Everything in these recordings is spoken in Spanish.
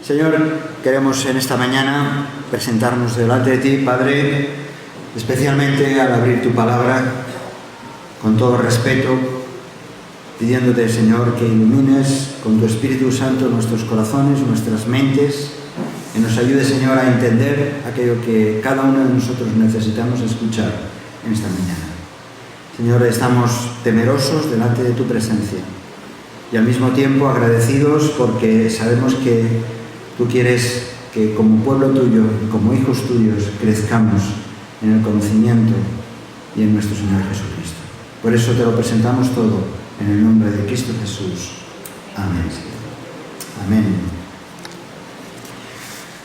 Señor, queremos en esta mañana presentarnos delante de ti, Padre, especialmente al abrir tu palabra, con todo respeto, pidiéndote, Señor, que ilumines con tu Espíritu Santo nuestros corazones, nuestras mentes, que nos ayude, Señor, a entender aquello que cada uno de nosotros necesitamos escuchar en esta mañana. Señor, estamos temerosos delante de tu presencia y al mismo tiempo agradecidos porque sabemos que tú quieres que como pueblo tuyo y como hijos tuyos crezcamos en el conocimiento y en nuestro Señor Jesucristo. Por eso te lo presentamos todo en el nombre de Cristo Jesús. Amén. Amén.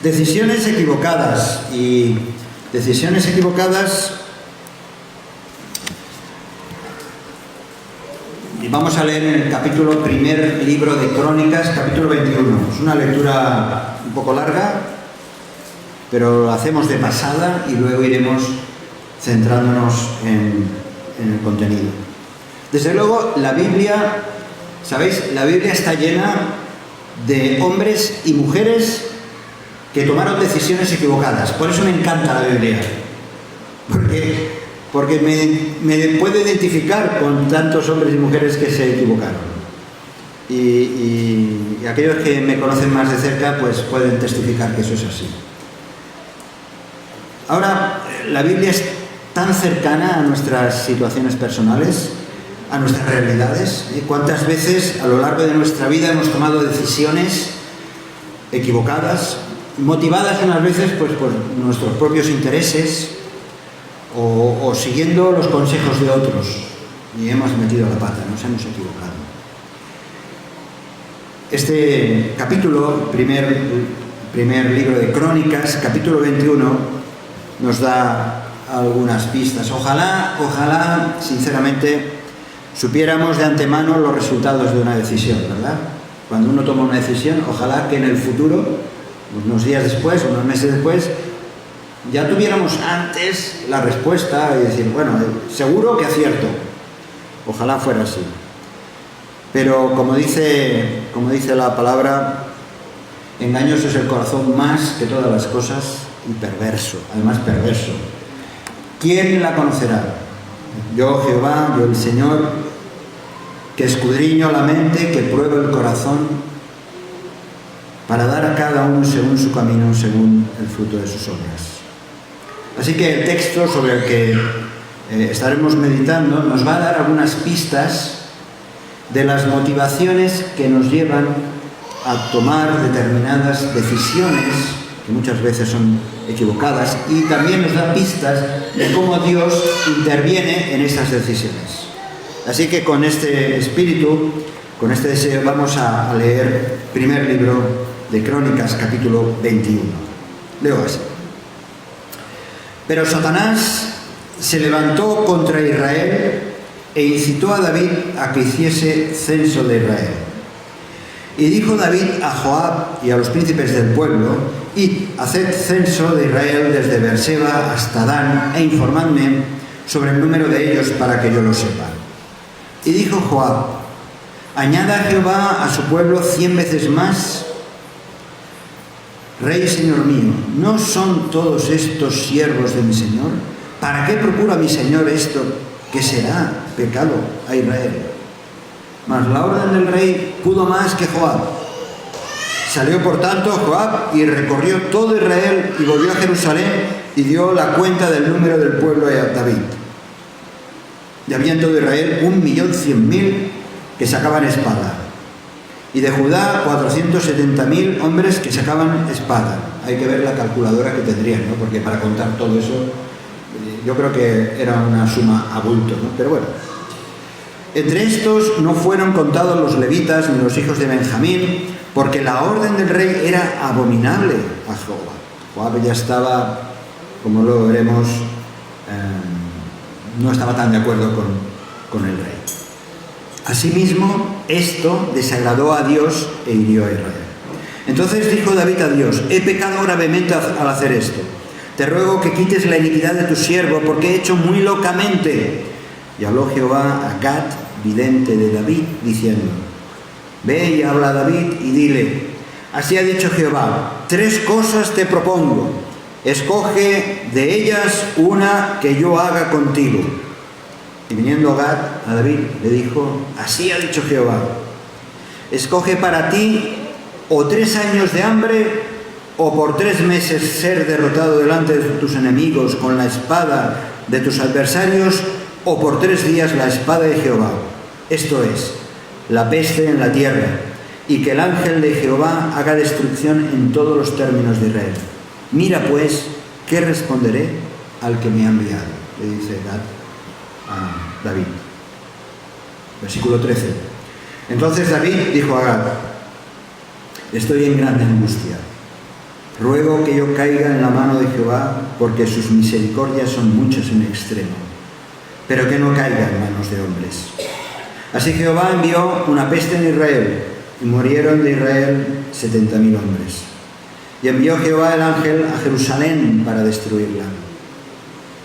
Decisiones equivocadas. Y decisiones equivocadas. Y vamos a leer en el capítulo primer libro de Crónicas, capítulo 21. Es una lectura un poco larga, pero lo hacemos de pasada y luego iremos centrándonos en el contenido. Desde luego, la Biblia, ¿sabéis? La Biblia está llena de hombres y mujeres que tomaron decisiones equivocadas. Por eso me encanta la Biblia. Porque me puedo identificar con tantos hombres y mujeres que se equivocaron. Y aquellos que me conocen más de cerca, pues pueden testificar que eso es así. Ahora, la Biblia es tan cercana a nuestras situaciones personales, a nuestras realidades. ¿Cuántas veces a lo largo de nuestra vida hemos tomado decisiones equivocadas, motivadas unas veces pues, por nuestros propios intereses, o siguiendo los consejos de otros, y hemos metido la pata, nos hemos equivocado? Este capítulo, primer libro de Crónicas, capítulo 21, nos da algunas pistas. Ojalá, sinceramente, supiéramos de antemano los resultados de una decisión, ¿verdad? Cuando uno toma una decisión, ojalá que en el futuro, unos días después, unos meses después, ya tuviéramos antes la respuesta y decir, bueno, seguro que acierto. Ojalá fuera así. Pero como dice la palabra, engañoso es el corazón más que todas las cosas y perverso, además perverso. ¿Quién la conocerá? Yo, Jehová, yo el Señor, que escudriño la mente, que pruebo el corazón, para dar a cada uno según su camino, según el fruto de sus obras. Así que el texto sobre el que estaremos meditando nos va a dar algunas pistas de las motivaciones que nos llevan a tomar determinadas decisiones, que muchas veces son equivocadas, y también nos da pistas de cómo Dios interviene en esas decisiones. Así que con este espíritu, con este deseo, vamos a leer primer libro de Crónicas, capítulo 21. Leo así. Pero Satanás se levantó contra Israel e incitó a David a que hiciese censo de Israel. Y dijo David a Joab y a los príncipes del pueblo: id, haced censo de Israel desde Beerseba hasta Dan, e informadme sobre el número de ellos para que yo lo sepa. Y dijo Joab: añada Jehová a su pueblo 100 veces más. Rey, señor mío, ¿no son todos estos siervos de mi señor? ¿Para qué procura mi señor esto, que será pecado a Israel? Mas la orden del rey pudo más que Joab. Salió por tanto Joab y recorrió todo Israel y volvió a Jerusalén y dio la cuenta del número del pueblo a David. Y había en todo Israel 1.100.000 que sacaban espada. Y de Judá 470.000 hombres que sacaban espada. Hay que ver la calculadora que tendrían, ¿no? Porque para contar todo eso, yo creo que era una suma a bulto, ¿no? Pero bueno. Entre estos no fueron contados los levitas ni los hijos de Benjamín, porque la orden del rey era abominable a Jehová. Joab ya estaba, como luego veremos, no estaba tan de acuerdo con el rey. Asimismo, esto desagradó a Dios e hirió a Israel. Entonces dijo David a Dios: he pecado gravemente al hacer esto. Te ruego que quites la iniquidad de tu siervo, porque he hecho muy locamente. Y habló Jehová a Gad, vidente de David, diciendo: ve y habla a David y dile: así ha dicho Jehová, 3 cosas te propongo, escoge de ellas una que yo haga contigo. Y viniendo Gad a David le dijo, así ha dicho Jehová, escoge para ti o 3 años de hambre, o por 3 meses ser derrotado delante de tus enemigos con la espada de tus adversarios, o por 3 días la espada de Jehová, esto es, la peste en la tierra, y que el ángel de Jehová haga destrucción en todos los términos de Israel. Mira pues, ¿qué responderé al que me ha enviado? Le dice Gad a David. Versículo 13. Entonces David dijo a Gad, estoy en grande angustia. Ruego que yo caiga en la mano de Jehová, porque sus misericordias son muchas en extremo, pero que no caiga en manos de hombres. Así Jehová envió una peste en Israel, y murieron de Israel 70.000 hombres. Y envió Jehová el ángel a Jerusalén para destruirla.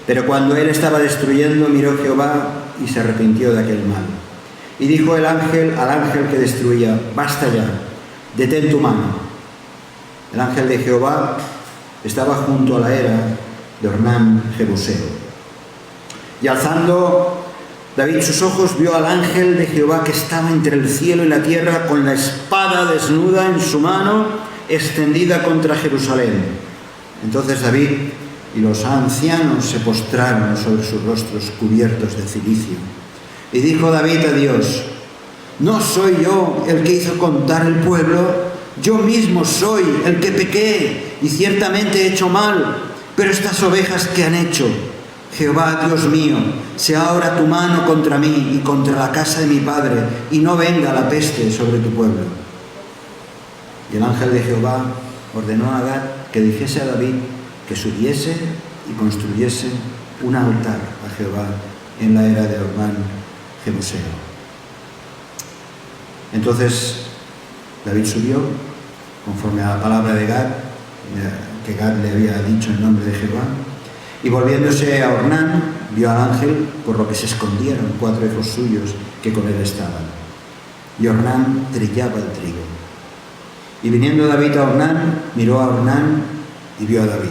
Pero cuando él estaba destruyendo, miró Jehová y se arrepintió de aquel mal. Y dijo el ángel al ángel que destruía, basta ya, detén tu mano. El ángel de Jehová estaba junto a la era de Ornán Jebuseo. Y alzando David sus ojos, vio al ángel de Jehová que estaba entre el cielo y la tierra con la espada desnuda en su mano, extendida contra Jerusalén. Entonces David y los ancianos se postraron sobre sus rostros cubiertos de cilicio. Y dijo David a Dios, ¿no soy yo el que hizo contar el pueblo? Yo mismo soy el que pequé y ciertamente he hecho mal, pero estas ovejas ¿qué han hecho? Jehová, Dios mío, sea ahora tu mano contra mí y contra la casa de mi padre, y no venga la peste sobre tu pueblo. Y el ángel de Jehová ordenó a Gad que dijese a David que subiese y construyese un altar a Jehová en la era de Ornán Jebuseo. Entonces David subió conforme a la palabra de Gad, que Gad le había dicho en nombre de Jehová, y volviéndose a Ornán, vio al ángel, por lo que se escondieron 4 hijos suyos que con él estaban. Y Ornán trillaba el trigo. Y viniendo David a Ornán, miró a Ornán y vio a David.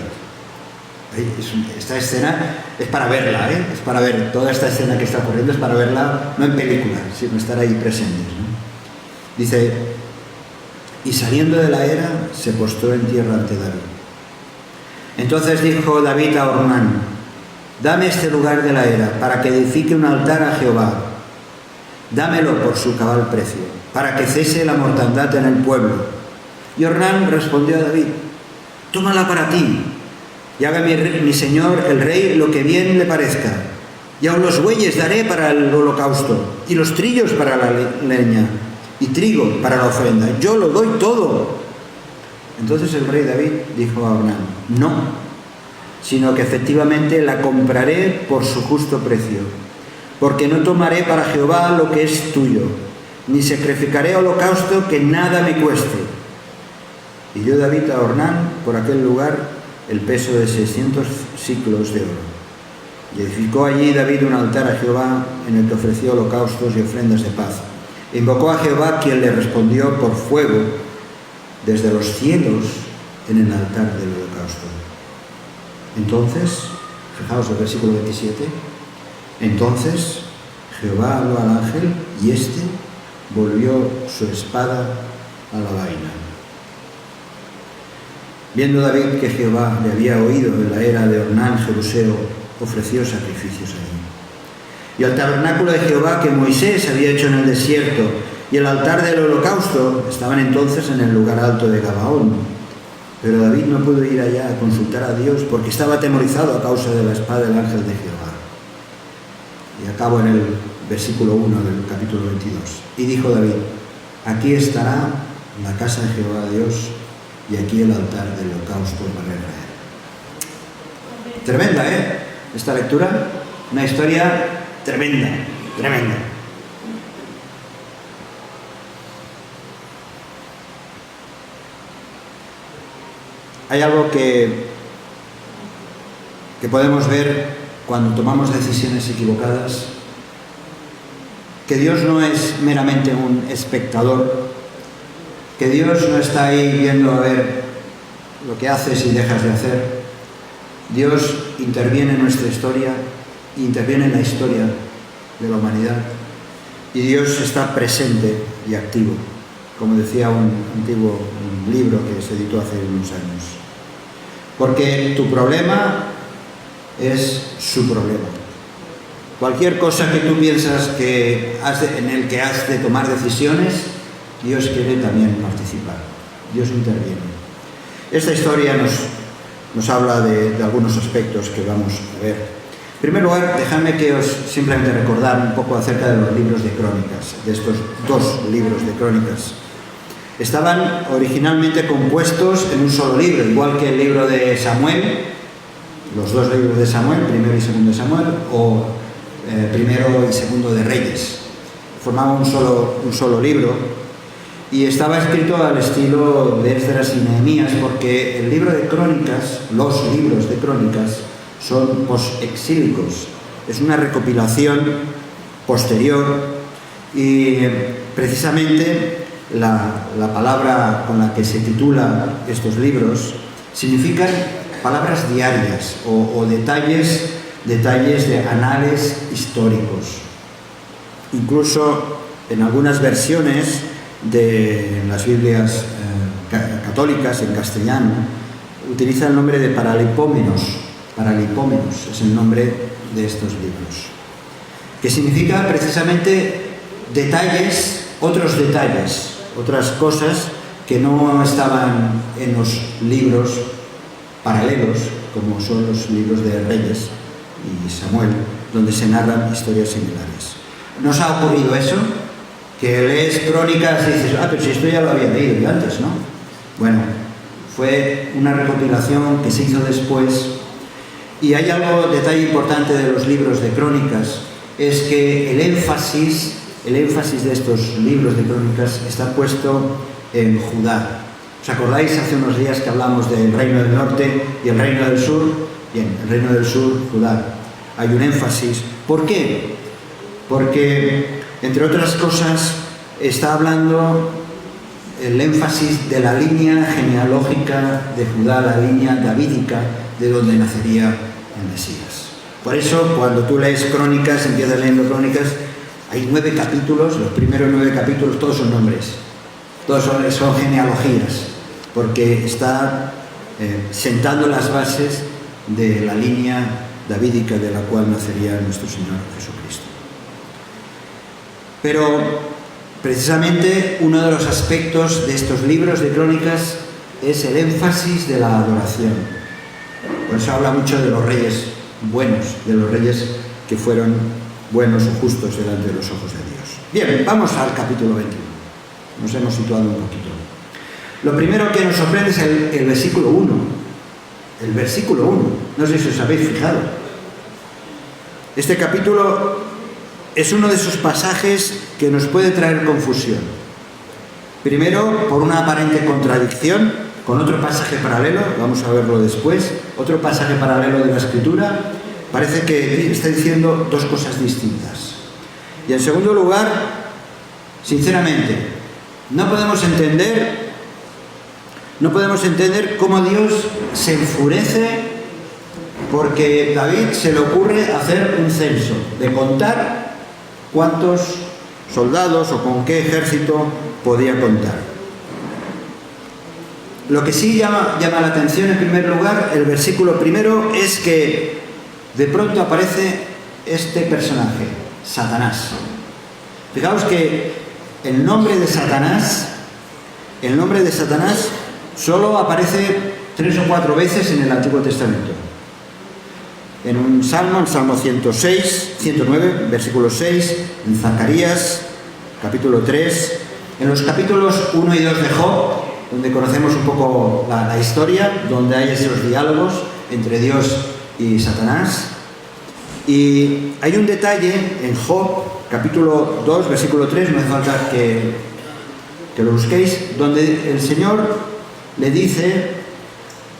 Esta escena es para verla, es para ver toda esta escena que está ocurriendo, es para verla no en película, sino estar ahí presentes, ¿no? Dice, y saliendo de la era, se postró en tierra ante David. Entonces dijo David a Ornán, dame este lugar de la era, para que edifique un altar a Jehová. Dámelo por su cabal precio, para que cese la mortandad en el pueblo. Y Ornán respondió a David, tómala para ti, y haga mi señor el rey lo que bien le parezca. Y aun los bueyes daré para el holocausto, y los trillos para la leña, y trigo para la ofrenda. Yo lo doy todo. Entonces el rey David dijo a Ornán, no, sino que efectivamente la compraré por su justo precio, porque no tomaré para Jehová lo que es tuyo, ni sacrificaré holocausto que nada me cueste. Y dio David a Ornán por aquel lugar el peso de 600 siclos de oro. Y edificó allí David un altar a Jehová, en el que ofreció holocaustos y ofrendas de paz. E invocó a Jehová, quien le respondió por fuego desde los cielos en el altar del holocausto. Entonces, fijaos el versículo 27, entonces Jehová habló al ángel y éste volvió su espada a la vaina. Viendo David que Jehová le había oído en la era de Ornán Jebuseo, ofreció sacrificios allí. Y el tabernáculo de Jehová que Moisés había hecho en el desierto y el altar del holocausto estaban entonces en el lugar alto de Gabaón. Pero David no pudo ir allá a consultar a Dios porque estaba atemorizado a causa de la espada del ángel de Jehová. Y acabo en el versículo 1 del capítulo 22. Y dijo David, aquí estará la casa de Jehová Dios y aquí el altar del holocausto para Israel. Tremenda, esta lectura, una historia tremenda, tremenda. Hay algo que podemos ver cuando tomamos decisiones equivocadas, que Dios no es meramente un espectador, que Dios no está ahí viendo a ver lo que haces y dejas de hacer. Dios interviene en nuestra historia, interviene en la historia de la humanidad, y Dios está presente y activo, como decía un antiguo libro que se editó hace unos años. Porque tu problema es su problema. Cualquier cosa que tú piensas en el que has de tomar decisiones, Dios quiere también participar. Dios interviene. Esta historia nos habla de algunos aspectos que vamos a ver. En primer lugar, dejadme que os simplemente recordar un poco acerca de los libros de crónicas, de estos dos libros de crónicas. Estaban originalmente compuestos en un solo libro, igual que el libro de Samuel, los dos libros de Samuel, primero y segundo de Samuel, o primero y segundo de Reyes. Formaban un solo libro, y estaba escrito al estilo de Esdras y Nehemías, porque el libro de crónicas, los libros de crónicas, son posexílicos. Es una recopilación posterior, y precisamente la palabra con la que se titulan estos libros significan palabras diarias o detalles de anales históricos. Incluso en algunas versiones de las Biblias católicas en castellano utiliza el nombre de Paralipómenos es el nombre de estos libros, que significa precisamente otras cosas que no estaban en los libros paralelos, como son los libros de Reyes y Samuel, donde se narran historias similares. ¿No os ha ocurrido eso? Que lees crónicas y dices, pero si esto ya lo había leído yo antes, ¿no? Bueno, fue una recopilación que se hizo después, y hay detalle importante de los libros de crónicas, es que el énfasis de estos libros de crónicas está puesto en Judá. ¿Os acordáis hace unos días que hablamos del reino del norte y el reino del sur? Bien, el reino del sur, Judá. Hay un énfasis. ¿Por qué? Porque, entre otras cosas, está hablando el énfasis de la línea genealógica de Judá, la línea davídica, de donde nacería el Mesías. Por eso, cuando tú lees crónicas, empiezas leyendo crónicas, hay 9 capítulos, los primeros 9 capítulos, todos son nombres, todos son genealogías, porque está sentando las bases de la línea davídica de la cual nacería nuestro Señor Jesucristo. Pero precisamente uno de los aspectos de estos libros de crónicas es el énfasis de la adoración. Por eso habla mucho de los reyes buenos, de los reyes que fueron buenos o justos delante de los ojos de Dios. Bien, vamos al capítulo 21. Nos hemos situado un poquito. Lo primero que nos sorprende es el versículo 1. El versículo 1. No sé si os habéis fijado. Este capítulo es uno de esos pasajes que nos puede traer confusión. Primero, por una aparente contradicción con otro pasaje paralelo, vamos a verlo después, otro pasaje paralelo de la Escritura. Parece que está diciendo dos cosas distintas. Y en segundo lugar, sinceramente, no podemos entender cómo Dios se enfurece porque David se le ocurre hacer un censo, de contar cuántos soldados o con qué ejército podía contar. Lo que sí llama la atención en primer lugar, el versículo primero, es que de pronto aparece este personaje, Satanás. Fijaos que el nombre de Satanás solo aparece 3 o 4 veces en el Antiguo Testamento. En un salmo, el Salmo 109, versículo 6, en Zacarías, capítulo 3, en los capítulos 1 y 2 de Job, donde conocemos un poco la historia, donde hay esos diálogos entre Dios y Satanás. Y hay un detalle en Job, capítulo 2, versículo 3, no hace falta que lo busquéis, donde el Señor le dice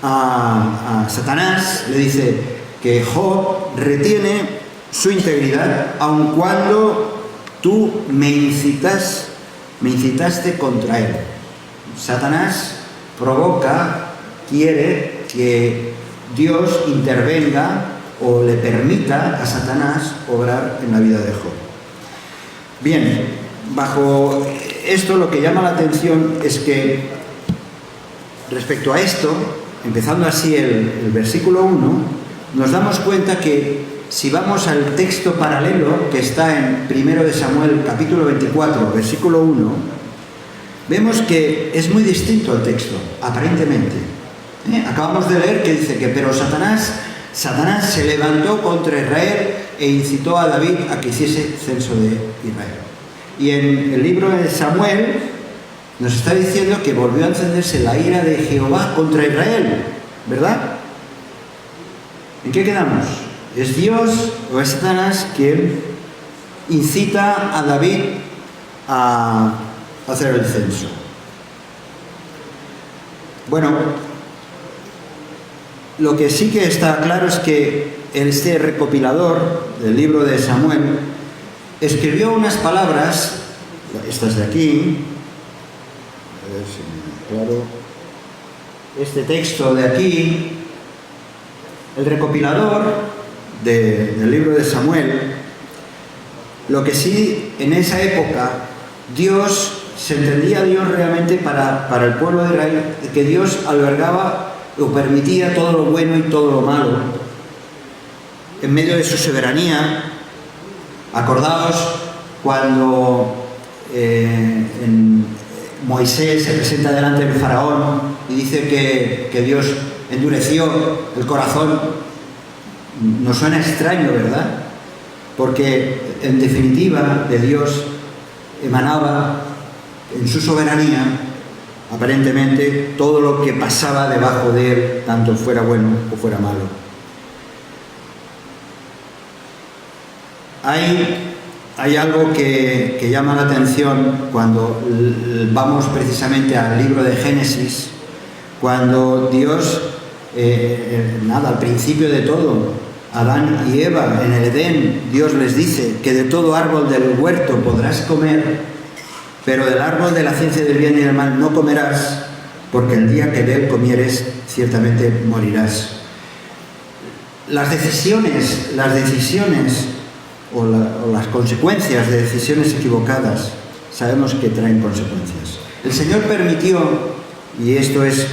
a Satanás, le dice que Job retiene su integridad aun cuando tú me incitaste contra él. Satanás quiere que Dios intervenga o le permita a Satanás obrar en la vida de Job. Bien, bajo esto lo que llama la atención es que respecto a esto, empezando así el versículo 1, nos damos cuenta que si vamos al texto paralelo que está en 1 de Samuel capítulo 24, versículo 1, vemos que es muy distinto el texto, aparentemente. Acabamos de leer que dice que pero Satanás se levantó contra Israel e incitó a David a que hiciese censo de Israel. Y en el libro de Samuel nos está diciendo que volvió a encenderse la ira de Jehová contra Israel, ¿verdad? ¿En qué quedamos? ¿Es Dios o es Satanás quien incita a David a hacer el censo? Bueno, lo que sí que está claro es que este recopilador del libro de Samuel escribió unas palabras, estas de aquí, a ver si me aclaro, este texto de aquí, el recopilador del libro de Samuel, lo que sí en esa época se entendía Dios realmente para el pueblo de Israel, que Dios albergaba o permitía todo lo bueno y todo lo malo en medio de su soberanía. Acordaos cuando Moisés se presenta delante del faraón y dice que Dios endureció el corazón. Nos suena extraño, ¿verdad? Porque en definitiva de Dios emanaba en su soberanía aparentemente todo lo que pasaba debajo de él, tanto fuera bueno o fuera malo. Hay algo que llama la atención cuando vamos precisamente al libro de Génesis, cuando Dios, al principio de todo, Adán y Eva en el Edén, Dios les dice que de todo árbol del huerto podrás comer, pero del árbol de la ciencia del bien y del mal no comerás, porque el día que de él comieres, ciertamente morirás. Las decisiones o las consecuencias de decisiones equivocadas, sabemos que traen consecuencias. El Señor permitió, y esto es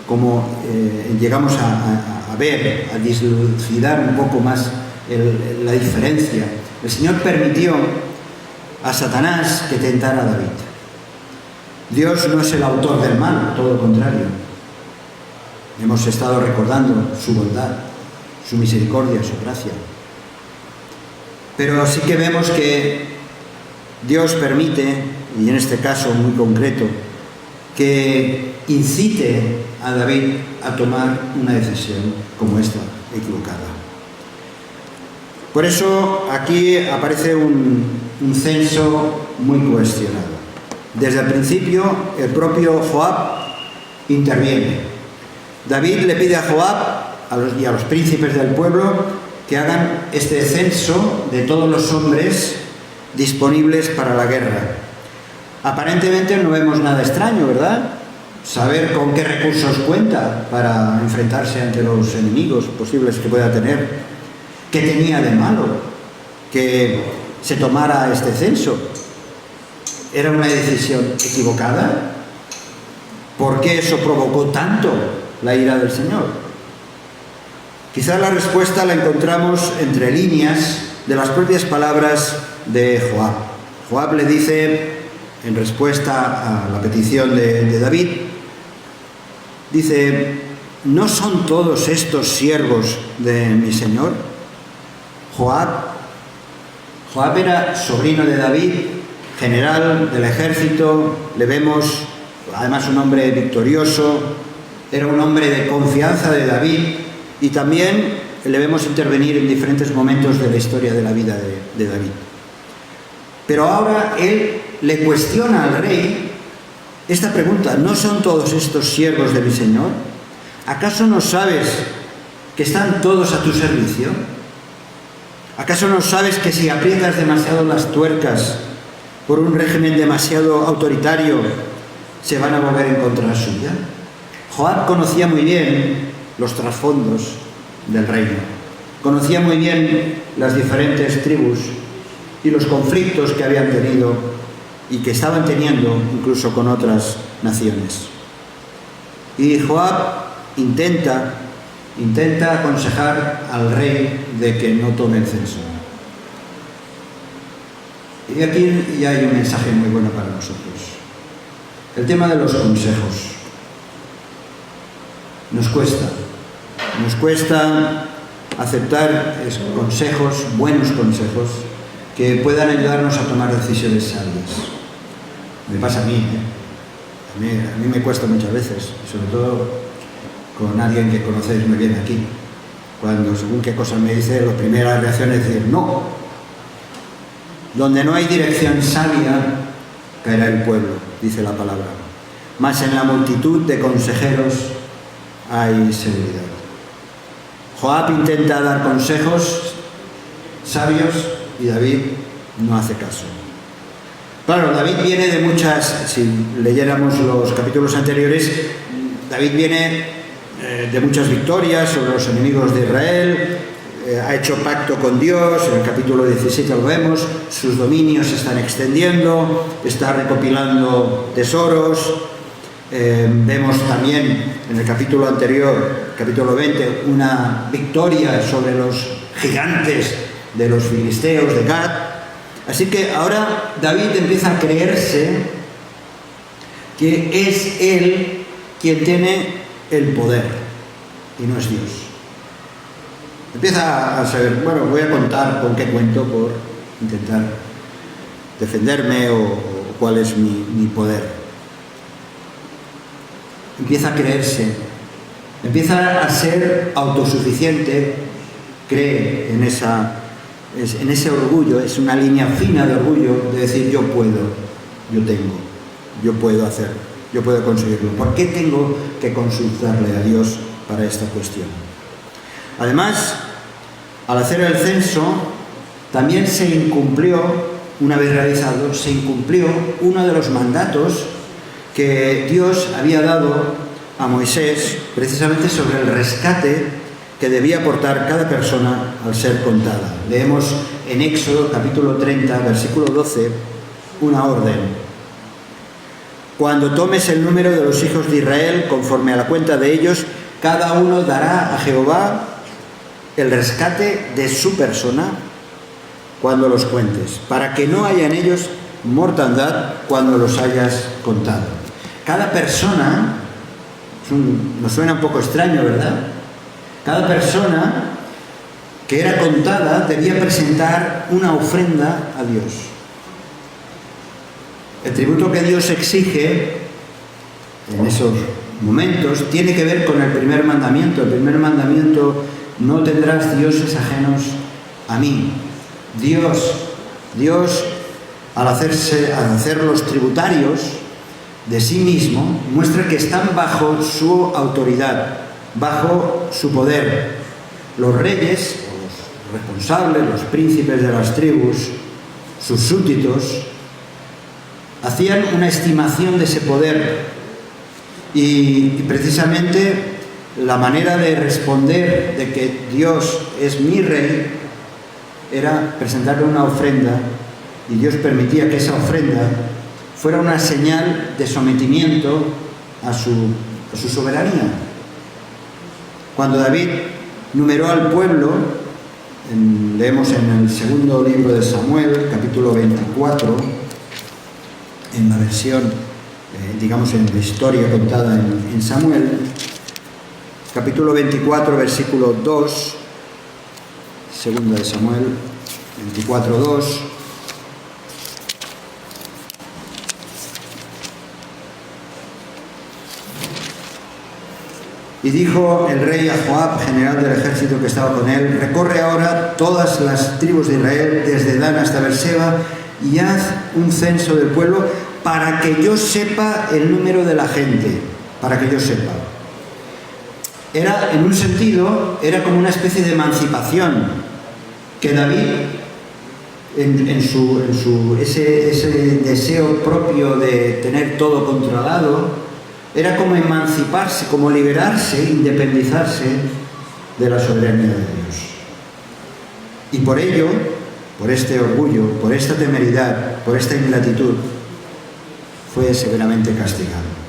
como llegamos a ver, a dilucidar un poco más la diferencia. El Señor permitió a Satanás que tentara a David. Dios no es el autor del mal, todo lo contrario. Hemos estado recordando su bondad, su misericordia, su gracia. Pero sí que vemos que Dios permite, y en este caso muy concreto, que incite a David a tomar una decisión como esta, equivocada. Por eso aquí aparece un censo muy cuestionado. Desde el principio, el propio Joab interviene. David le pide a Joab y a los príncipes del pueblo que hagan este censo de todos los hombres disponibles para la guerra. Aparentemente no vemos nada extraño, ¿verdad? Saber con qué recursos cuenta para enfrentarse ante los enemigos posibles que pueda tener. ¿Qué tenía de malo que se tomara este censo? ¿Era una decisión equivocada? ¿Por qué eso provocó tanto la ira del Señor? Quizá la respuesta la encontramos entre líneas de las propias palabras de Joab. Joab le dice, en respuesta a la petición de David, dice: ¿no son todos estos siervos de mi señor? Joab era sobrino de David, general del ejército, le vemos además un hombre victorioso, era un hombre de confianza de David, y también le vemos intervenir en diferentes momentos de la historia de la vida de David. Pero ahora él le cuestiona al rey esta pregunta: ¿no son todos estos siervos de mi señor? ¿Acaso no sabes que están todos a tu servicio? ¿Acaso no sabes que si aprietas demasiado las tuercas por un régimen demasiado autoritario, se van a volver en contra suya. Joab conocía muy bien los trasfondos del reino, conocía muy bien las diferentes tribus y los conflictos que habían tenido y que estaban teniendo incluso con otras naciones. Y Joab intenta aconsejar al rey de que no tome el censo. Y aquí ya hay un mensaje muy bueno para nosotros. El tema de los consejos. Nos cuesta aceptar consejos, buenos consejos, que puedan ayudarnos a tomar decisiones sabias. Me pasa a mí, A mí me cuesta muchas veces, sobre todo con alguien que conocéis muy bien aquí. Cuando según qué cosas me dice, la primera reacción es decir no. Donde no hay dirección sabia, caerá el pueblo, dice la palabra. Mas en la multitud de consejeros hay seguridad. Joab intenta dar consejos sabios y David no hace caso. Claro, David viene de muchas, si leyéramos los capítulos anteriores, David viene de muchas victorias sobre los enemigos de Israel, ha hecho pacto con Dios, en el capítulo 17 lo vemos, sus dominios se están extendiendo, está recopilando tesoros. Vemos también en el capítulo anterior, capítulo 20, una victoria sobre los gigantes de los filisteos de Gad. Así que ahora David empieza a creerse que es él quien tiene el poder y no es Dios. Empieza a saber, bueno, voy a contar con qué cuento por intentar defenderme o cuál es mi poder. Empieza a creerse, empieza a ser autosuficiente, cree en ese orgullo, es una línea fina de orgullo de decir yo puedo, yo tengo, yo puedo hacer, yo puedo conseguirlo. ¿Por qué tengo que consultarle a Dios para esta cuestión? Además, al hacer el censo, también se incumplió, una vez realizado, se incumplió uno de los mandatos que Dios había dado a Moisés precisamente sobre el rescate que debía aportar cada persona al ser contada. Leemos en Éxodo capítulo 30, versículo 12, una orden. Cuando tomes el número de los hijos de Israel, conforme a la cuenta de ellos, cada uno dará a Jehová el rescate de su persona cuando los cuentes, para que no haya en ellos mortandad cuando los hayas contado. Cada persona, nos suena un poco extraño, ¿verdad? Cada persona que era contada debía presentar una ofrenda a Dios. El tributo que Dios exige en esos momentos tiene que ver con el primer mandamiento. El primer mandamiento: no tendrás dioses ajenos a mí. Dios, al hacerlos tributarios de sí mismo, muestra que están bajo su autoridad, bajo su poder. Los reyes, los responsables, los príncipes de las tribus, sus súbditos, hacían una estimación de ese poder y precisamente la manera de responder de que Dios es mi rey era presentarle una ofrenda, y Dios permitía que esa ofrenda fuera una señal de sometimiento a su soberanía. Cuando David numeró al pueblo, leemos en el segundo libro de Samuel, capítulo 24, en la versión, digamos, en la historia contada en Samuel, capítulo 24, versículo 2, segunda de Samuel, 24, 2. Y dijo el rey a Joab, general del ejército que estaba con él: recorre ahora todas las tribus de Israel, desde Dan hasta Beerseba, y haz un censo del pueblo para que yo sepa el número de la gente, para que yo sepa. Era, en un sentido, era como una especie de emancipación que David ese deseo propio de tener todo controlado, era como emanciparse, como liberarse, independizarse de la soberanía de Dios. Y por ello, por este orgullo, por esta temeridad, por esta ingratitud, fue severamente castigado.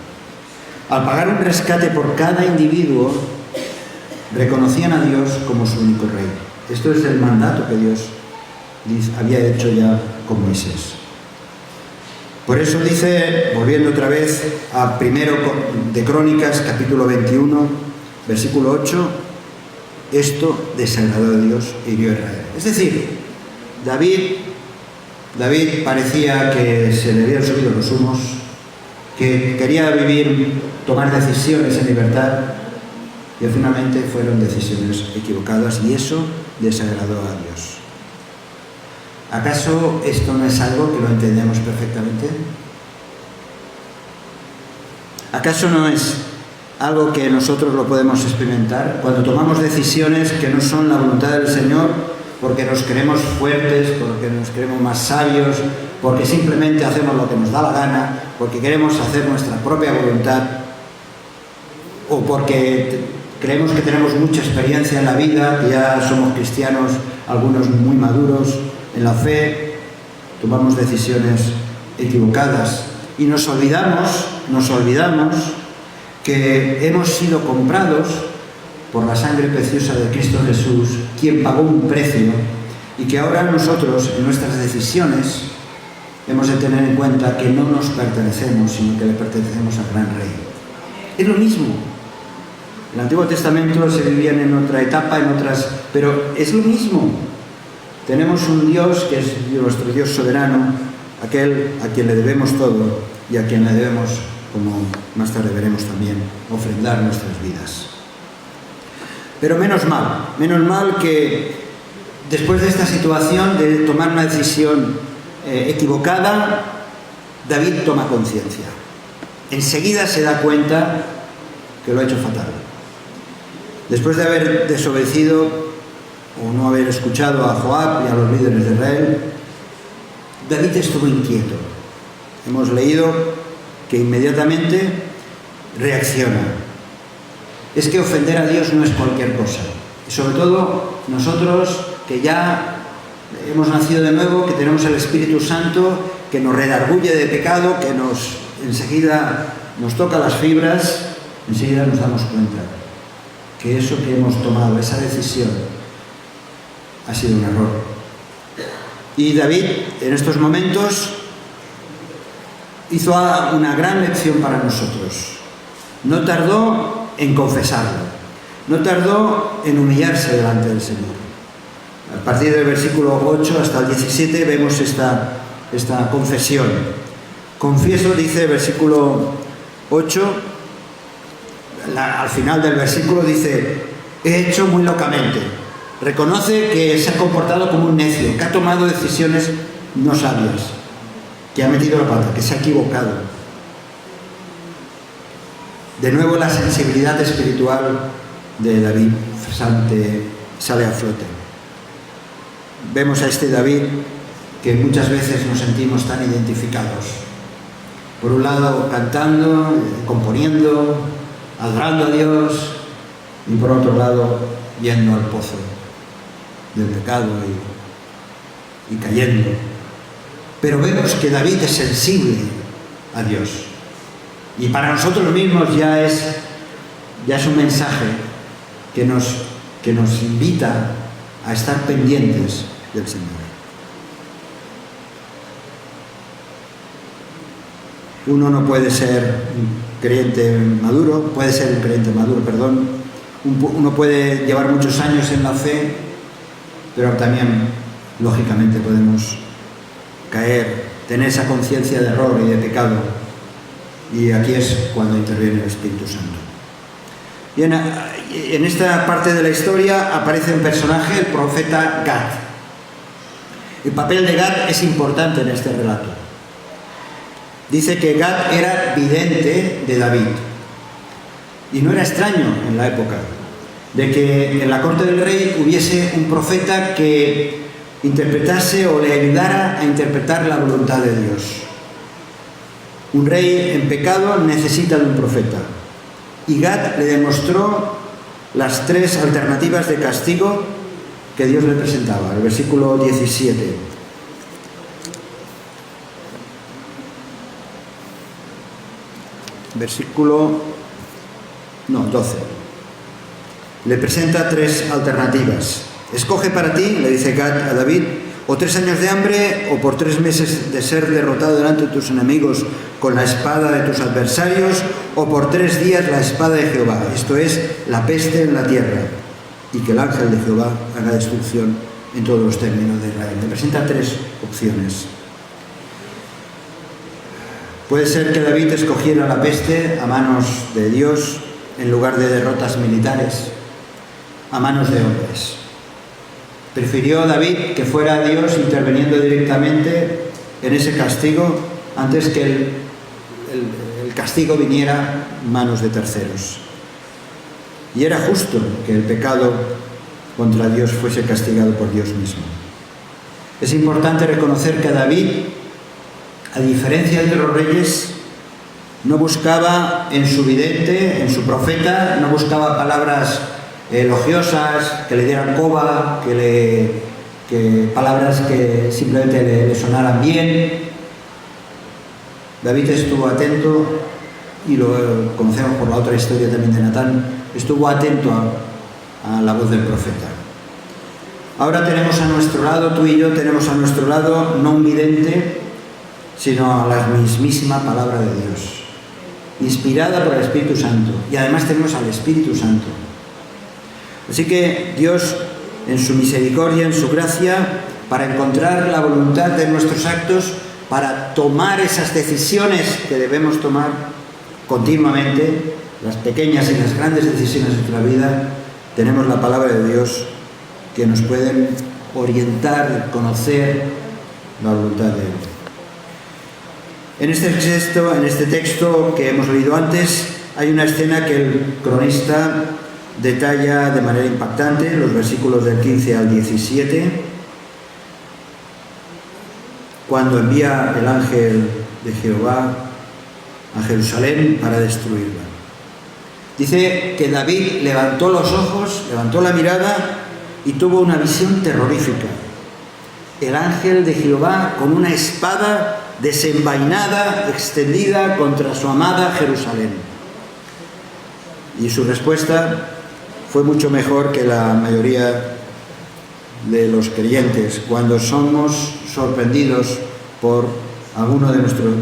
Al pagar un rescate por cada individuo, reconocían a Dios como su único rey. Esto es el mandato que Dios había hecho ya con Moisés. Por eso dice, volviendo otra vez a primero de Crónicas, capítulo 21, versículo 8, esto desagradó a Dios e hirió a Israel. Es decir, David parecía que se le habían subido los humos, que quería tomar decisiones en libertad, y finalmente fueron decisiones equivocadas, y eso desagradó a Dios. ¿Acaso esto no es algo que lo entendemos perfectamente? ¿Acaso no es algo que nosotros lo podemos experimentar cuando tomamos decisiones que no son la voluntad del Señor, porque nos creemos fuertes, porque nos creemos más sabios, porque simplemente hacemos lo que nos da la gana, porque queremos hacer nuestra propia voluntad, o porque creemos que tenemos mucha experiencia en la vida, que ya somos cristianos, algunos muy maduros en la fe, tomamos decisiones equivocadas y nos olvidamos que hemos sido comprados por la sangre preciosa de Cristo Jesús, quien pagó un precio, y que ahora nosotros en nuestras decisiones hemos de tener en cuenta que no nos pertenecemos, sino que le pertenecemos al gran Rey. Es lo mismo. En el Antiguo Testamento se vivían en otra etapa, pero es lo mismo. Tenemos un Dios que es nuestro Dios soberano, aquel a quien le debemos todo y a quien le debemos, como más tarde veremos también, ofrendar nuestras vidas. Pero menos mal que después de esta situación de tomar una decisión equivocada, David toma conciencia. Enseguida se da cuenta que lo ha hecho fatal. Después de haber desobedecido o no haber escuchado a Joab y a los líderes de Israel, David estuvo inquieto. Hemos leído que inmediatamente reacciona. Es que ofender a Dios no es cualquier cosa. Y sobre todo nosotros que ya hemos nacido de nuevo, que tenemos el Espíritu Santo, que nos redarguye de pecado, que enseguida nos toca las fibras, enseguida nos damos cuenta que eso que hemos tomado, esa decisión, ha sido un error. Y David, en estos momentos, hizo una gran lección para nosotros. No tardó en confesarlo, no tardó en humillarse delante del Señor. A partir del versículo 8 hasta el 17 vemos esta confesión. Confieso, dice el versículo 8, al final del versículo dice: he hecho muy locamente. Reconoce que se ha comportado como un necio, que ha tomado decisiones no sabias, que ha metido la pata, que se ha equivocado. De nuevo la sensibilidad espiritual de David sale a flote. Vemos a este David que muchas veces nos sentimos tan identificados. Por un lado cantando, componiendo, adorando a Dios, y por otro lado yendo al pozo del pecado y cayendo. Pero vemos que David es sensible a Dios. Y para nosotros mismos ya es un mensaje que nos invita a estar pendientes del Señor. Uno no puede ser un creyente maduro, uno puede llevar muchos años en la fe, pero también, lógicamente, podemos caer, tener esa conciencia de error y de pecado. Y aquí es cuando interviene el Espíritu Santo. Y en esta parte de la historia aparece un personaje, el profeta Gad. El papel de Gad es importante en este relato. Dice que Gad era vidente de David. Y no era extraño en la época de que en la corte del rey hubiese un profeta que interpretase o le ayudara a interpretar la voluntad de Dios. Un rey en pecado necesita de un profeta. Y Gad le demostró las tres alternativas de castigo que Dios le presentaba. El versículo 17. Versículo 12. Le presenta tres alternativas. Escoge para ti, le dice Gad a David, o 3 años de hambre, o por 3 meses de ser derrotado delante de tus enemigos con la espada de tus adversarios, o por 3 días la espada de Jehová, esto es, la peste en la tierra, y que el ángel de Jehová haga destrucción en todos los términos de Israel. Le presenta 3 opciones. Puede ser que David escogiera la peste a manos de Dios en lugar de derrotas militares, a manos de hombres. Prefirió David que fuera Dios interviniendo directamente en ese castigo antes que el castigo viniera en manos de terceros. Y era justo que el pecado contra Dios fuese castigado por Dios mismo. Es importante reconocer que David, a diferencia de los reyes, no buscaba en su vidente, en su profeta, no buscaba palabras elogiosas, que le dieran coba, palabras que simplemente le sonaran bien. David estuvo atento, y lo conocemos por la otra historia también de Natán, estuvo atento a la voz del profeta. Ahora tenemos a nuestro lado, tú y yo tenemos a nuestro lado no un vidente, sino a la mismísima palabra de Dios, inspirada por el Espíritu Santo, y además tenemos al Espíritu Santo. Así que Dios, en su misericordia, en su gracia, para encontrar la voluntad de nuestros actos, para tomar esas decisiones que debemos tomar continuamente, las pequeñas y las grandes decisiones de nuestra vida, tenemos la palabra de Dios que nos pueden orientar, conocer la voluntad de Él. En este texto que hemos leído antes, hay una escena que el cronista detalla de manera impactante, los versículos del 15 al 17, cuando envía el ángel de Jehová a Jerusalén para destruirla. Dice que David levantó los ojos, levantó la mirada y tuvo una visión terrorífica. El ángel de Jehová con una espada desenvainada, extendida contra su amada Jerusalén. Y su respuesta fue mucho mejor que la mayoría de los creyentes cuando somos sorprendidos por alguno de nuestros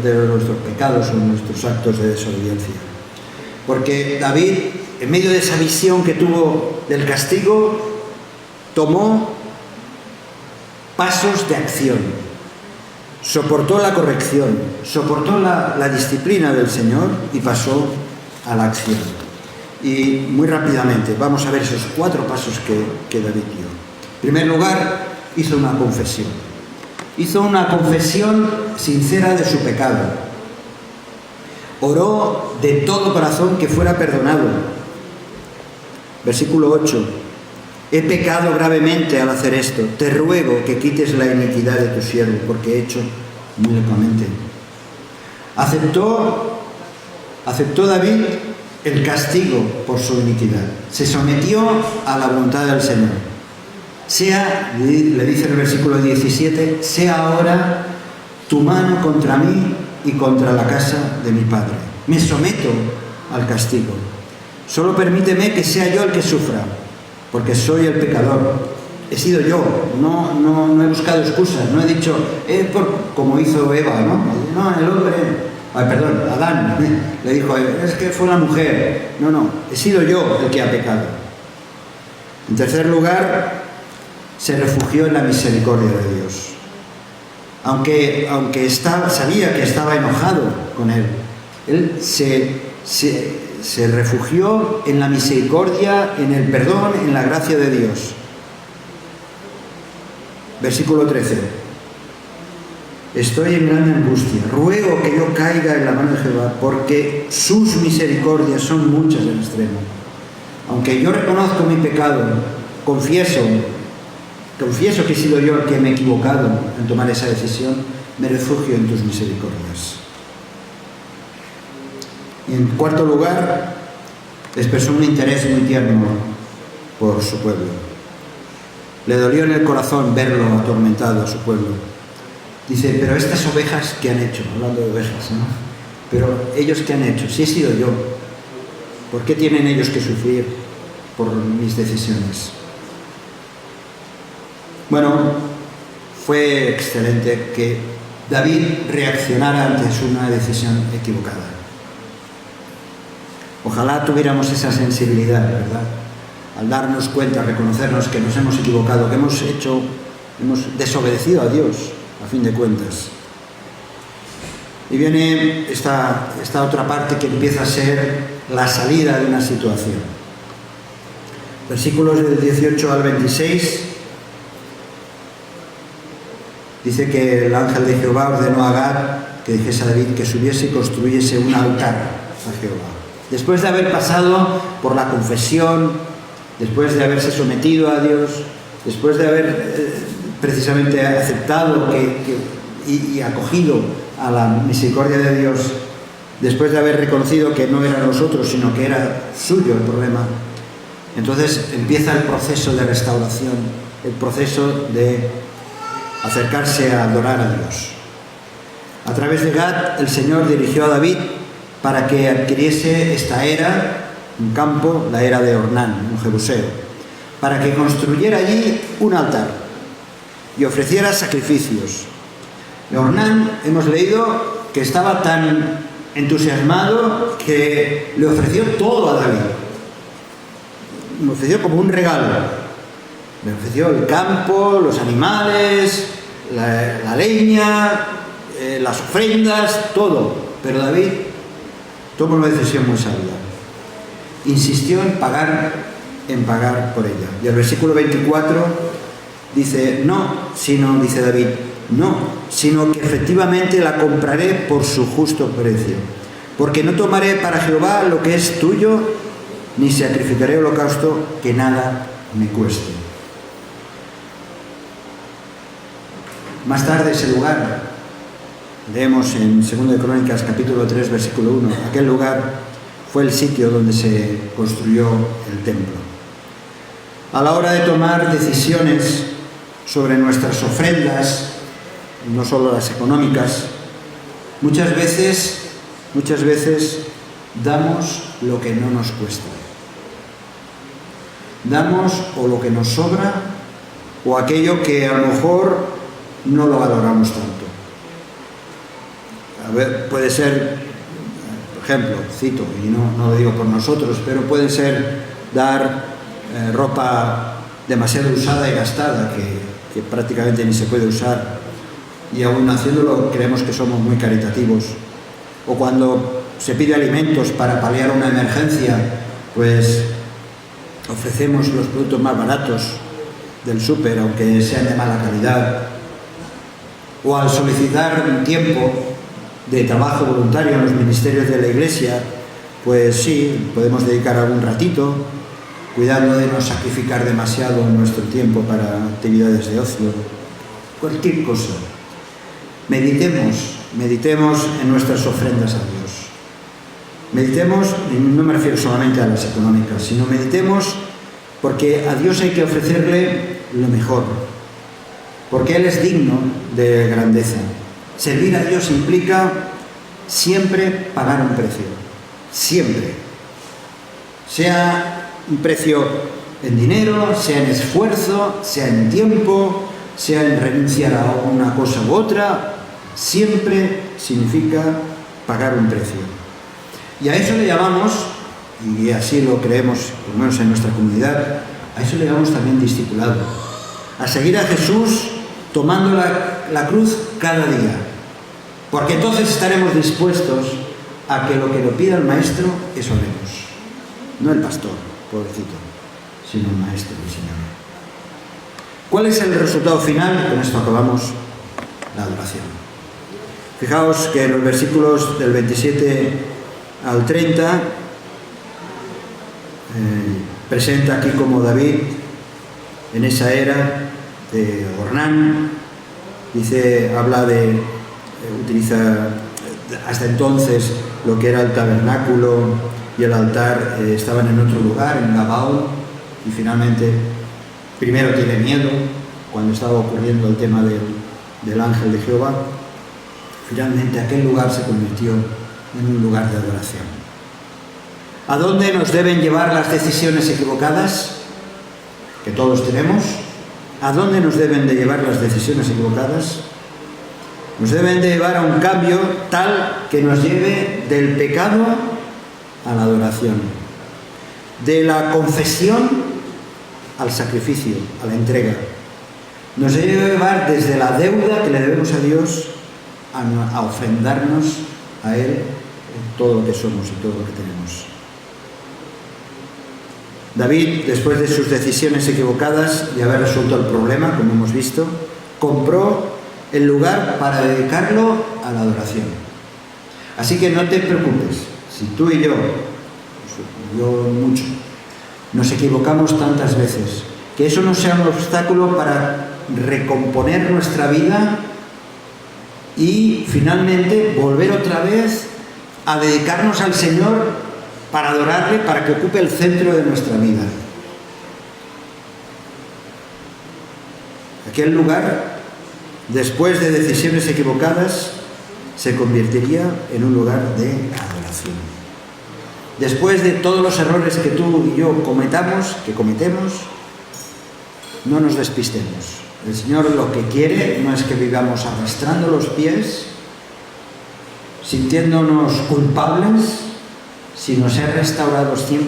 pecados o nuestros actos de desobediencia. Porque David, en medio de esa visión que tuvo del castigo, tomó pasos de acción, soportó la corrección, soportó la disciplina del Señor y pasó a la acción. Y muy rápidamente vamos a ver esos 4 pasos que David dio. En primer lugar, hizo una confesión. Hizo una confesión sincera de su pecado. Oró de todo corazón que fuera perdonado. Versículo 8. He pecado gravemente al hacer esto. Te ruego que quites la iniquidad de tu siervo, porque he hecho muy lecamente. Aceptó David el castigo por su iniquidad. Se sometió a la voluntad del Señor. Le dice en el versículo 17, sea ahora tu mano contra mí y contra la casa de mi padre. Me someto al castigo. Solo permíteme que sea yo el que sufra, porque soy el pecador. He sido yo, no he buscado excusas, no he dicho, como hizo Eva, ¿no? El hombre, Adán le dijo, es que fue la mujer. No, he sido yo el que ha pecado. En tercer lugar, se refugió en la misericordia de Dios. Aunque sabía que estaba enojado con él se refugió en la misericordia, en el perdón, en la gracia de Dios. Versículo 13. Estoy en gran angustia, ruego que yo caiga en la mano de Jehová, porque sus misericordias son muchas en extremo. Aunque yo reconozco mi pecado, confieso confieso que he sido yo el que me he equivocado en tomar esa decisión, me refugio en tus misericordias. Y en cuarto lugar, expresó un interés muy tierno por su pueblo. Le dolió en el corazón verlo atormentado a su pueblo. Dice, pero estas ovejas, ¿qué han hecho? Hablando de ovejas, ¿no? Pero ellos, ¿qué han hecho? Si he sido yo, ¿por qué tienen ellos que sufrir por mis decisiones? Bueno, fue excelente que David reaccionara ante una decisión equivocada. Ojalá tuviéramos esa sensibilidad, ¿verdad? Al darnos cuenta, reconocernos que nos hemos equivocado, que hemos desobedecido a Dios, a fin de cuentas. Y viene esta otra parte que empieza a ser la salida de una situación. Versículos del 18 al 26, dice que el ángel de Jehová ordenó a Gad que dijese a David que subiese y construyese un altar a Jehová. Después de haber pasado por la confesión, después de haberse sometido a Dios, después de haber precisamente aceptado y acogido a la misericordia de Dios, después de haber reconocido que no era nosotros, sino que era suyo el problema, entonces empieza el proceso de restauración, el proceso de acercarse a adorar a Dios. A través de Gad, el Señor dirigió a David para que adquiriese esta era, un campo, la era de Ornán, un jebuseo, para que construyera allí un altar y ofreciera sacrificios. Ornán, hemos leído que estaba tan entusiasmado que le ofreció todo a David. Le ofreció como un regalo. Le ofreció el campo, los animales, la leña, las ofrendas, todo. Pero David tomó una decisión muy sabia. Insistió en pagar por ella. Y el versículo 24 dice, dice David, sino que efectivamente la compraré por su justo precio. Porque no tomaré para Jehová lo que es tuyo, ni sacrificaré holocausto que nada me cueste. Más tarde ese lugar, leemos en 2 de Crónicas capítulo 3 versículo 1, aquel lugar fue el sitio donde se construyó el templo. A la hora de tomar decisiones sobre nuestras ofrendas, no solo las económicas, muchas veces damos lo que no nos cuesta. Damos o lo que nos sobra o aquello que a lo mejor no lo valoramos tanto. A ver, puede ser, por ejemplo, cito, y no lo digo por nosotros, pero puede ser dar ropa demasiado usada y gastada, que prácticamente ni se puede usar, y aún haciéndolo creemos que somos muy caritativos. O cuando se pide alimentos para paliar una emergencia, pues ofrecemos los productos más baratos del súper, aunque sean de mala calidad. O al solicitar un tiempo de trabajo voluntario en los ministerios de la Iglesia, pues sí, podemos dedicar algún ratito, cuidando de no sacrificar demasiado nuestro tiempo para actividades de ocio, cualquier cosa. Meditemos en nuestras ofrendas a Dios. Meditemos, y no me refiero solamente a las económicas, sino meditemos porque a Dios hay que ofrecerle lo mejor, porque Él es digno de grandeza. Servir a Dios implica siempre pagar un precio, siempre. Sea un precio en dinero, sea en esfuerzo, sea en tiempo, sea en renunciar a una cosa u otra, siempre significa pagar un precio. Y a eso le llamamos, y así lo creemos, por lo menos en nuestra comunidad, a eso le llamamos también discipulado. A seguir a Jesús tomando la cruz cada día. Porque entonces estaremos dispuestos a que lo que nos pida el Maestro, eso haremos. No el pastor, pobrecito, sino el Maestro, el Señor. ¿Cuál es el resultado final? Con esto acabamos la adoración. Fijaos que en los versículos del 27 al 30 presenta aquí como David en esa era de Ornán, utiliza hasta entonces lo que era el tabernáculo y el altar estaban en otro lugar, en Gabaón, y finalmente primero tiene miedo cuando estaba ocurriendo el tema del ángel de Jehová. Finalmente aquel lugar se convirtió en un lugar de adoración. ¿A dónde nos deben llevar las decisiones equivocadas que todos tenemos? ¿A dónde nos deben de llevar las decisiones equivocadas? Nos deben de llevar a un cambio tal que nos lleve del pecado a la adoración, de la confesión al sacrificio, a la entrega. Nos debe llevar desde la deuda que le debemos a Dios a ofrendarnos a Él en todo lo que somos y todo lo que tenemos. David, después de sus decisiones equivocadas y haber resuelto el problema, como hemos visto, compró el lugar para dedicarlo a la adoración. Así que no te preocupes, si tú y yo mucho, nos equivocamos tantas veces, que eso no sea un obstáculo para recomponer nuestra vida y finalmente volver otra vez a dedicarnos al Señor para adorarle, para que ocupe el centro de nuestra vida. Aquel lugar, después de decisiones equivocadas, se convertiría en un lugar de adoración. Después de todos los errores que tú y yo cometemos, no nos despistemos. El Señor lo que quiere no es que vivamos arrastrando los pies, sintiéndonos culpables, sino ser restaurados 100%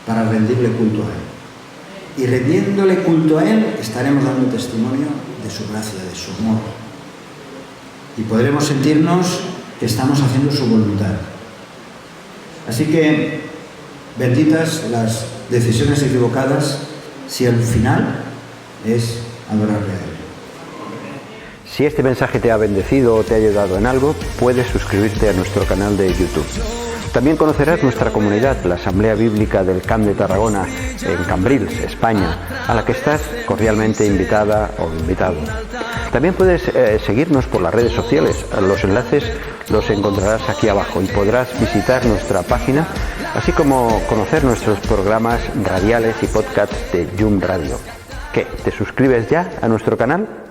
para rendirle culto a Él. Y rendiéndole culto a Él, estaremos dando testimonio de su gracia, de su amor. Y podremos sentirnos que estamos haciendo su voluntad. Así que, benditas las decisiones equivocadas, si el final es adorarle a Él. Si este mensaje te ha bendecido o te ha ayudado en algo, puedes suscribirte a nuestro canal de YouTube. También conocerás nuestra comunidad, la Asamblea Bíblica del Camp de Tarragona, en Cambrils, España, a la que estás cordialmente invitada o invitado. También puedes seguirnos por las redes sociales. Los enlaces los encontrarás aquí abajo y podrás visitar nuestra página, así como conocer nuestros programas radiales y podcasts de Yum Radio. ¿Qué? ¿Te suscribes ya a nuestro canal?